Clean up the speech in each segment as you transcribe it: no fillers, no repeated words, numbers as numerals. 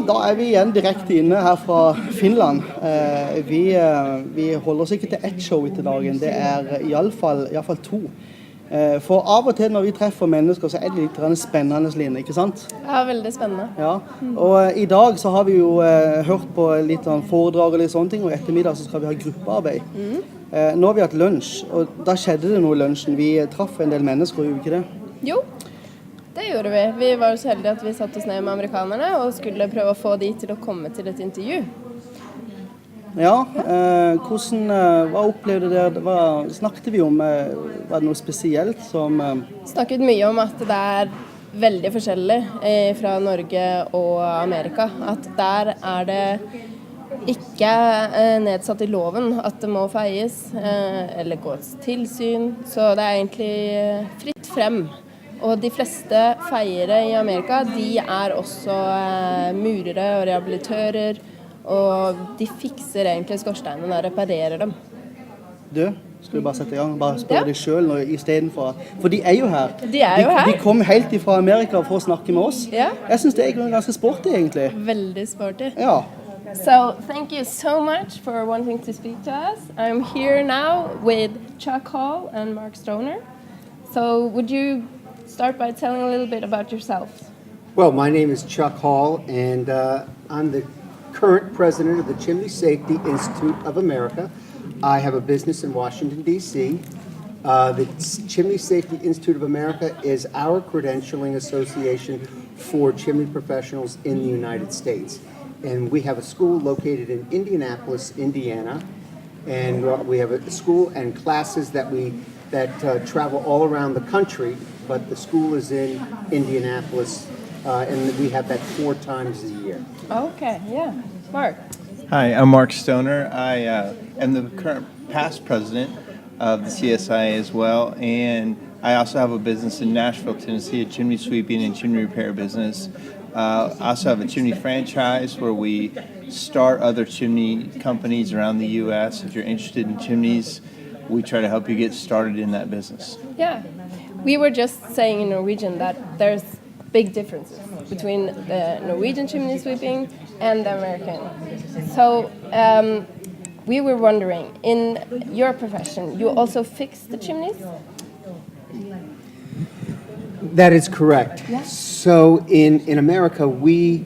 da vi igjen direkte inne her fra Finland. Vi holder oss ikke til ett show etter dagen, det i alle fall 2. For av og til når vi treffer mennesker, så det litt spennende, Line, ikke sant? Ja, veldig spennende. Ja, og i dag så har vi jo hørt på litt foredrag og litt sånne ting, og ettermiddag så skal vi ha gruppearbeid. Nå har vi hatt lunsj, og da skjedde det noe i lunsjen. Vi traff en del mennesker, gjorde vi ikke det? Jo, det gjorde vi. Vi var så heldige at vi satt oss ned med amerikanerne og skulle prøve å få de til å komme til et intervju. Ja, hva opplevde dere? Hva snakket vi om? Var det noe spesielt som... Snakket mye om at det veldig forskjellig fra Norge og Amerika. At der det ikke nedsatt i loven at det må feies eller gås tilsyn. Så det egentlig fritt frem. Og de fleste feiere i Amerika, de også murere og rehabilitører. Og de fikser egentlig skorsteinene og reparerer dem. Du, skal vi bare sette i gang? Bare spørre deg selv i stedet for... For de jo her. De jo her. De kom helt fra Amerika for å snakke med oss. Ja. Jeg synes det ganske sporty, egentlig. Veldig sporty. Ja. So, thank you so much for wanting to speak to us. I'm here now with Chuck Hall and Mark Stoner. So, would you start by telling a little bit about yourself? Well, my name is Chuck Hall, and I'm the current president of the Chimney Safety Institute of America. I have a business in Washington, D.C. The Chimney Safety Institute of America is our credentialing association for chimney professionals in the United States. And we have a school located in Indianapolis, Indiana. And we have a school and classes that travel all around the country, but the school is in Indianapolis. And we have that 4 times a year. Okay, yeah. Mark. Hi, I'm Mark Stoner. I am the current past president of the CSIA as well, and I also have a business in Nashville, Tennessee, a chimney sweeping and chimney repair business. I also have a chimney franchise where we start other chimney companies around the U.S. If you're interested in chimneys, we try to help you get started in that business. Yeah. We were just saying in Norwegian that there's big differences between the Norwegian chimney sweeping and the American. So we were wondering, in your profession, you also fix the chimneys? That is correct. Yeah. So in America, we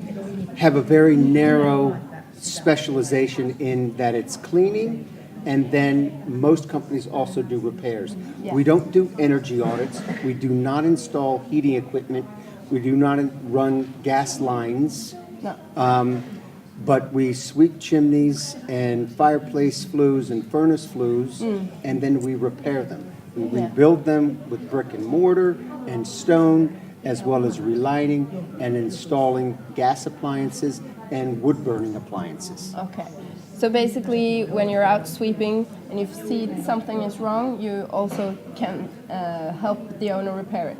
have a very narrow specialization in that it's cleaning, and then most companies also do repairs. Yeah. We don't do energy audits. We do not install heating equipment. We do not run gas lines. No. But we sweep chimneys and fireplace flues and furnace flues, and then we repair them. We rebuild them with brick and mortar and stone, as well as relighting and installing gas appliances and wood-burning appliances. Okay. So basically, when you're out sweeping and you see something is wrong, you also can help the owner repair it.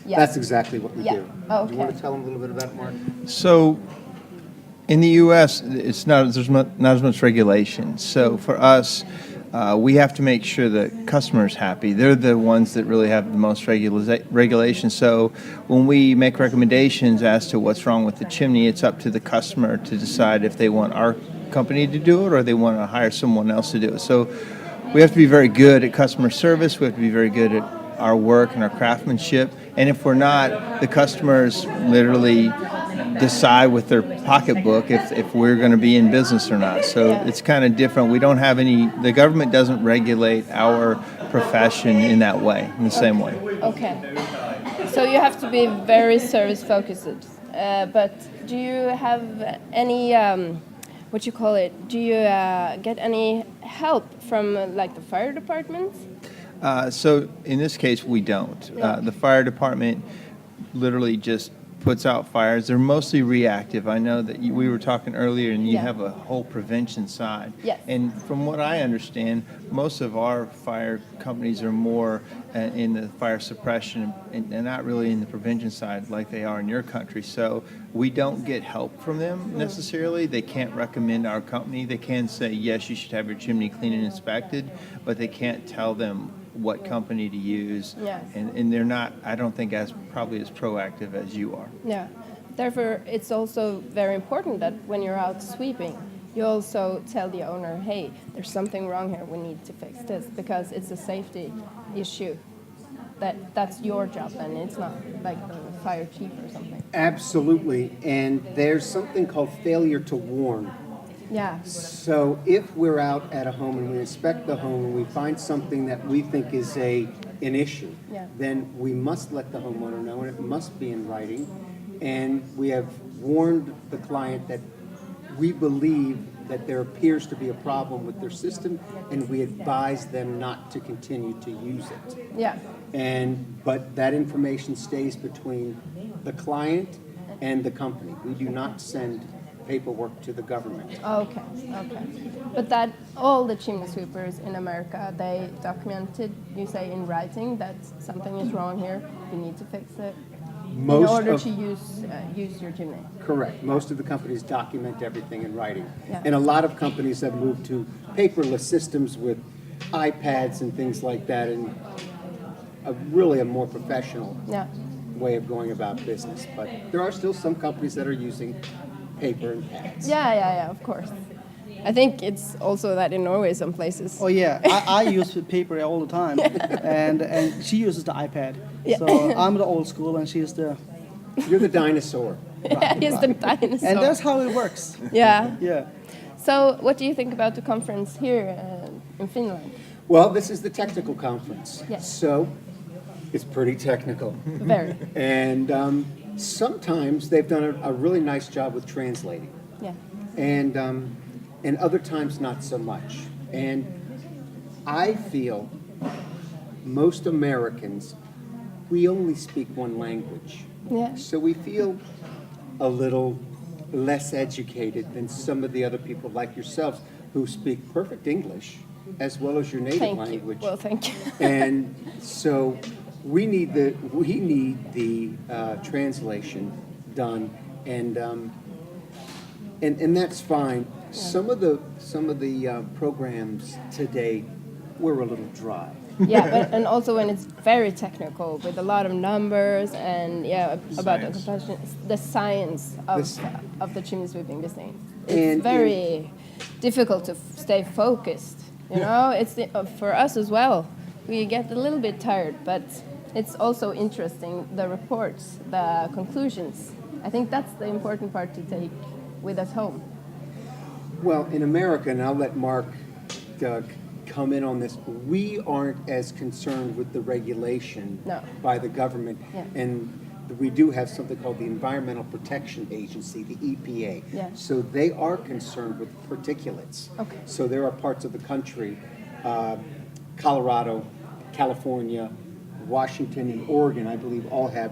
Yes. That's exactly what we do. Oh, okay. Do you want to tell them a little bit about it, Mark? So, in the U.S., there's not as much regulation. So for us, we have to make sure the customer's happy. They're the ones that really have the most regulation. So when we make recommendations as to what's wrong with the chimney, it's up to the customer to decide if they want our company to do it or they want to hire someone else to do it. So we have to be very good at customer service. We have to be very good at our work and our craftsmanship. And if we're not, the customers literally decide with their pocketbook if we're going to be in business or not. So it's kind of different. We don't have the government doesn't regulate our profession in that way, in the same way. Okay. So you have to be very service focused. But do you have any, do you get any help from like the fire department? So in this case, we don't. The fire department literally just puts out fires. They're mostly reactive. I know that we were talking earlier, and you have a whole prevention side. Yes. And from what I understand, most of our fire companies are more in the fire suppression and not really in the prevention side like they are in your country. So we don't get help from them necessarily. They can't recommend our company. They can say, yes, you should have your chimney cleaned and inspected, but they can't tell them what company to use. Yes. And they're not, I don't think, probably as proactive as you are. Yeah. Therefore, it's also very important that when you're out sweeping, you also tell the owner, hey, there's something wrong here, we need to fix this, because it's a safety issue. That's your job, and it's not like the fire chief or something. Absolutely, and there's something called failure to warn. Yeah. So if we're out at a home and we inspect the home and we find something that we think is an issue, Yeah. then we must let the homeowner know, and it must be in writing. And we have warned the client that we believe that there appears to be a problem with their system, and we advise them not to continue to use it. Yeah. But that information stays between the client and the company. We do not send paperwork to the government. Okay. But that all the chimney sweepers in America, they documented, you say in writing, that something is wrong here, you need to fix it in order to use your chimney. Correct. Most of the companies document everything in writing. Yeah. And a lot of companies have moved to paperless systems with iPads and things like that, and really a more professional Yeah. way of going about business. But there are still some companies that are using paper and pads. Yeah, of course. I think it's also that in Norway some places. Oh yeah, I use paper all the time, and she uses the iPad. Yeah. So I'm the old school, and she's the. You're the dinosaur. Yeah, he's the dinosaur. And that's how it works. Yeah. Yeah. So what do you think about the conference here in Finland? Well, this is the technical conference. Yes. So it's pretty technical. Very. And sometimes they've done a really nice job with translating. Yeah. And other times not so much. And I feel most Americans, we only speak one language. Yeah. So we feel a little less educated than some of the other people like yourselves who speak perfect English as well as your native Thank language. you. Well, thank you. And so we need the translation done, and that's fine. Some of the programs today were a little dry. Yeah, and also when it's very technical with a lot of numbers and about the science of the chimney sweeping business. It's very difficult to stay focused. You know, it's for us as well. We get a little bit tired, but it's also interesting, the reports, the conclusions. I think that's the important part to take with us home. Well, in America, and I'll let Mark come in on this, we aren't as concerned with the regulation by the government. Yeah. And we do have something called the Environmental Protection Agency, the EPA. Yeah. So they are concerned with particulates. Okay. So there are parts of the country, Colorado, California, Washington, and Oregon, I believe, all have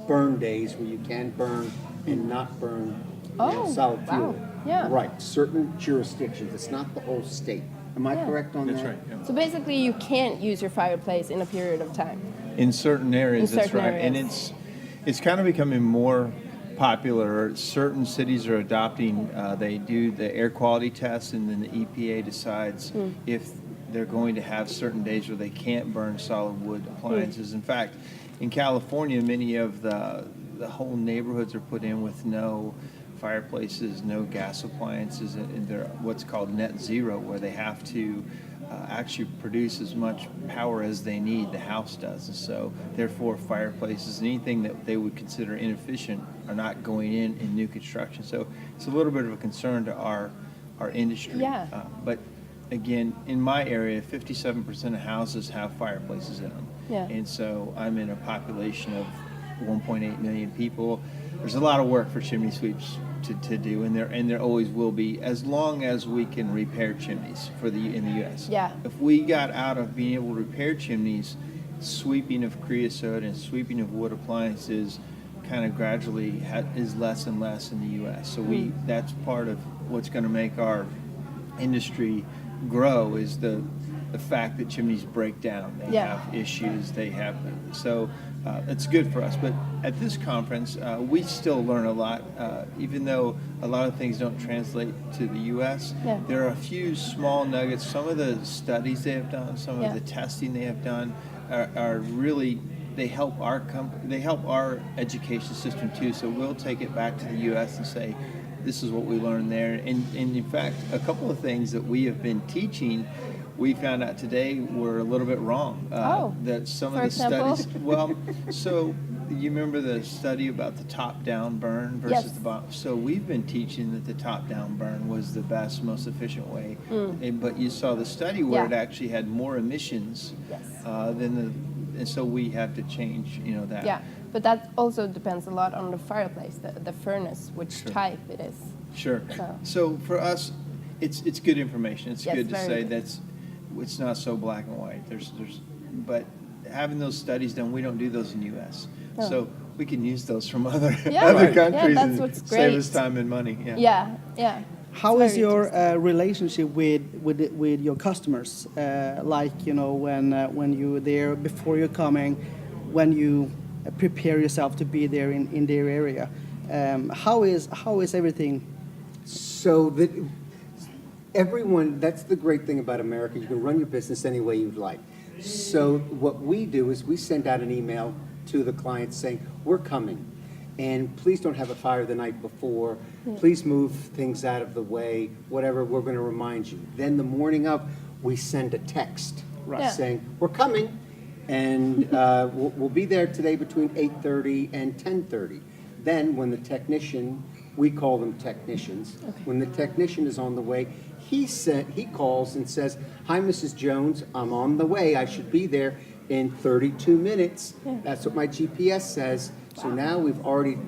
burn days where you can burn and not burn solid fuel. Wow. Yeah. Right, certain jurisdictions. It's not the whole state. Am I correct on that? That's right. Yeah. So basically, you can't use your fireplace in a period of time. In certain areas, In that's certain right. And areas. it's kind of becoming more popular. Certain cities are adopting, they do the air quality tests, and then the EPA decides if they're going to have certain days where they can't burn solid wood appliances. In fact, in California, many of the whole neighborhoods are put in with no fireplaces, no gas appliances, and they're what's called net zero, where they have to actually produce as much power as they need, the house does. And so therefore fireplaces and anything that they would consider inefficient are not going in new construction. So it's a little bit of a concern to our industry. Yeah. But again, in my area, 57% of houses have fireplaces in them. Yeah. And so I'm in a population of 1.8 million people. There's a lot of work for chimney sweeps to do, and there always will be, as long as we can repair chimneys in the U.S. Yeah. If we got out of being able to repair chimneys, sweeping of creosote and sweeping of wood appliances kind of gradually is less and less in the U.S. So that's part of what's going to make our industry grow, is the fact that chimneys break down. They have issues. So it's good for us. But at this conference, we still learn a lot, even though a lot of things don't translate to the U.S. Yeah. There are a few small nuggets. Some of the studies they have done, some of the testing they have done are really they help our education system too. So we'll take it back to the U.S. and say, this is what we learned there. And in fact, a couple of things that we have been teaching, we found out today were a little bit wrong. That some of the studies, well, so you remember the study about the top-down burn versus the bottom? So we've been teaching that the top-down burn was the best, most efficient way. But you saw the study where it actually had more emissions and so we have to change, that. Yeah, but that also depends a lot on the fireplace, the furnace, which type it is. Sure. So for us, it's good information. It's good to say good. It's not so black and white. But having those studies done, we don't do those in the U.S. No. So we can use those from other Right. countries that's and what's save great. us time and money. Yeah. How It's is very your interesting. relationship with your customers? When you're there before you're coming, when you prepare yourself to be there in their area. How is everything? So that everyone, that's the great thing about America. You can run your business any way you'd like. So what we do is we send out an email to the clients saying, we're coming. And please don't have a fire the night before. Please move things out of the way. Whatever, we're going to remind you. Then the morning of, we send a text saying, we're coming. And we'll be there today between 8:30 and 10:30. Then when the technician, we call them technicians, when the technician is on the way, he calls and says, hi, Mrs. Jones, I'm on the way. I should be there in 32 minutes. That's what my GPS says. So now we've already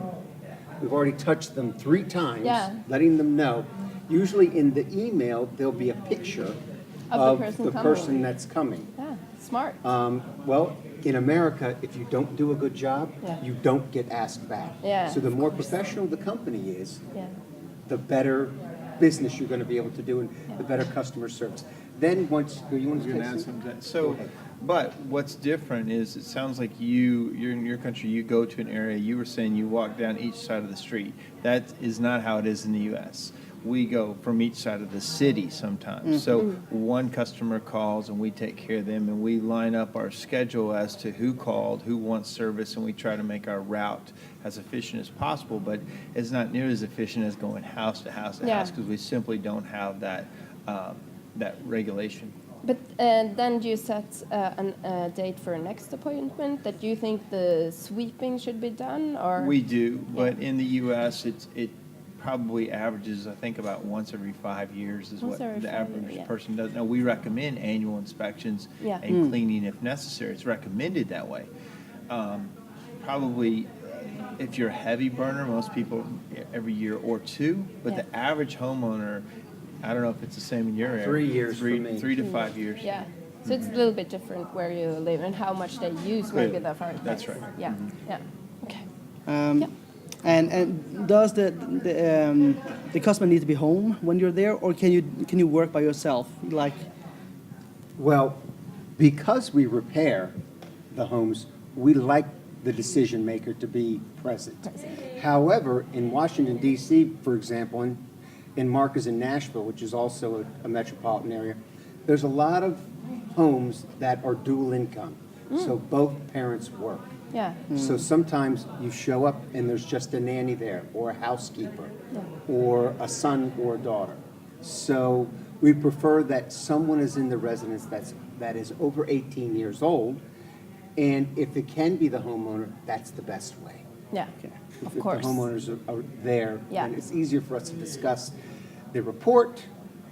touched them 3 times, letting them know. Usually in the email, there'll be a picture of the person that's coming. Yeah, smart. Well, in America, if you don't do a good job, you don't get asked back. Yeah, So the more professional the company is, the better business you're going to be able to do and the better customer service. Then once you want to ask them that. So, but what's different is it sounds like you're in your country, you go to an area, you were saying you walk down each side of the street. That is not how it is in the U.S. We go from each side of the city sometimes. So one customer calls and we take care of them and we line up our schedule as to who called, who wants service, and we try to make our route as efficient as possible. But it's not near as efficient as going house to house to house because we simply don't have that regulation. But then do you set a date for a next appointment that you think the sweeping should be done? Or We do, but in the U.S. it probably averages, I think, about once every 5 years is what the average person does. Now, we recommend annual inspections and cleaning if necessary. It's recommended that way. Probably, if you're a heavy burner, most people every year or 2, but the average homeowner, I don't know if it's the same in your area. 3 years for me. 3 to 5 years. Yeah. So it's a little bit different where you live and how much they use maybe the fireplace. That's right. Yeah. Yeah. Okay. And does the customer need to be home when you're there, or can you work by yourself? Well, because we repair the homes, we like the decision maker to be present. However, in Washington, D.C., for example, in Marcus and Nashville, which is also a metropolitan area, there's a lot of homes that are dual income. So both parents work. Yeah. So sometimes you show up and there's just a nanny there, or a housekeeper, or a son or a daughter. So we prefer that someone is in the residence that is over 18 years old, and if it can be the homeowner, that's the best way. Yeah. If Of course. the homeowners are there, Yeah. and it's easier for us to discuss the report,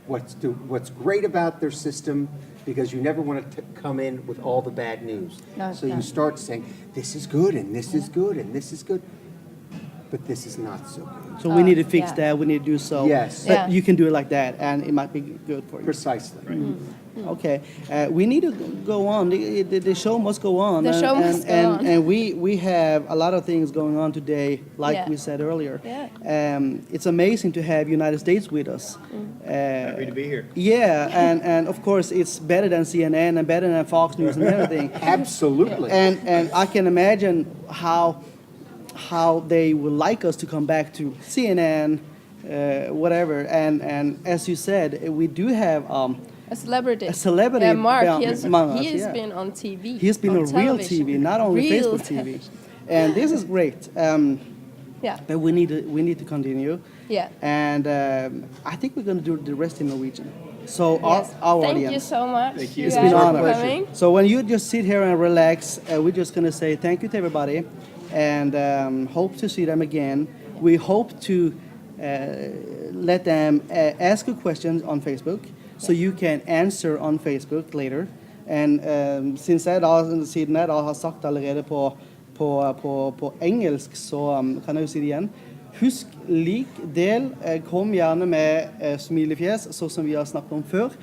what's great about their system, because you never want to come in with all the bad news. No, So no. you start saying, this is good, and this is good, and this is good, but this is not so good. So we need to fix that. We need to do so. Yes. But you can do it like that, and it might be good for you. Precisely. Okay, we need to go on. The show must go on. The show must go on. And we have a lot of things going on today, like Yeah. we said earlier. Yeah. It's amazing to have United States with us. Happy to be here. Yeah, and of course it's better than CNN and better than Fox News and everything. Absolutely. And I can imagine how they would like us to come back to CNN, whatever. And as you said, we do have A celebrity. A celebrity. Yeah, Mark, yeah, he has yeah. been on TV. He's been on on real television. TV, not only Real Facebook TV. television. And this is great. Yeah, But we need to continue. yeah. And I think we're going to do the rest in Norwegian. So Yes. our Thank audience. you so much. Thank you. It's guys been an for honor. coming. So when you just sit here and relax, we're just going to say thank you to everybody and hope to see them again. We hope to let them ask you questions on Facebook so you can answer on Facebook later. And siden jeg da har sagt allerede på engelsk, så kan jeg jo si det igjen. Husk, lik, del, kom gjerne med smilefjes, sånn som vi har snakket om før.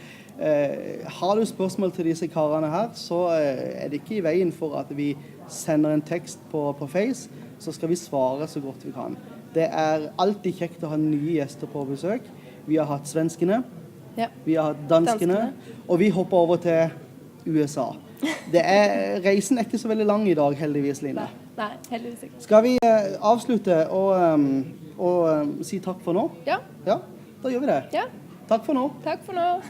Har du spørsmål til disse karene her, så er det ikke i veien for at vi sender en tekst på Face, så skal vi svare så godt vi kan. Det er alltid kjekt å ha nye gjester på besøk. Vi har hatt svenskene, Ja. vi har hatt danskene, og vi hopper over til USA. Reisen er ikke så veldig lang i dag, heldigvis, Line. Nei, heldigvis ikke. Skal vi avslutte og si takk for nå? Ja, Ja, da gjør vi det. ja. Takk for nå. Takk for nå.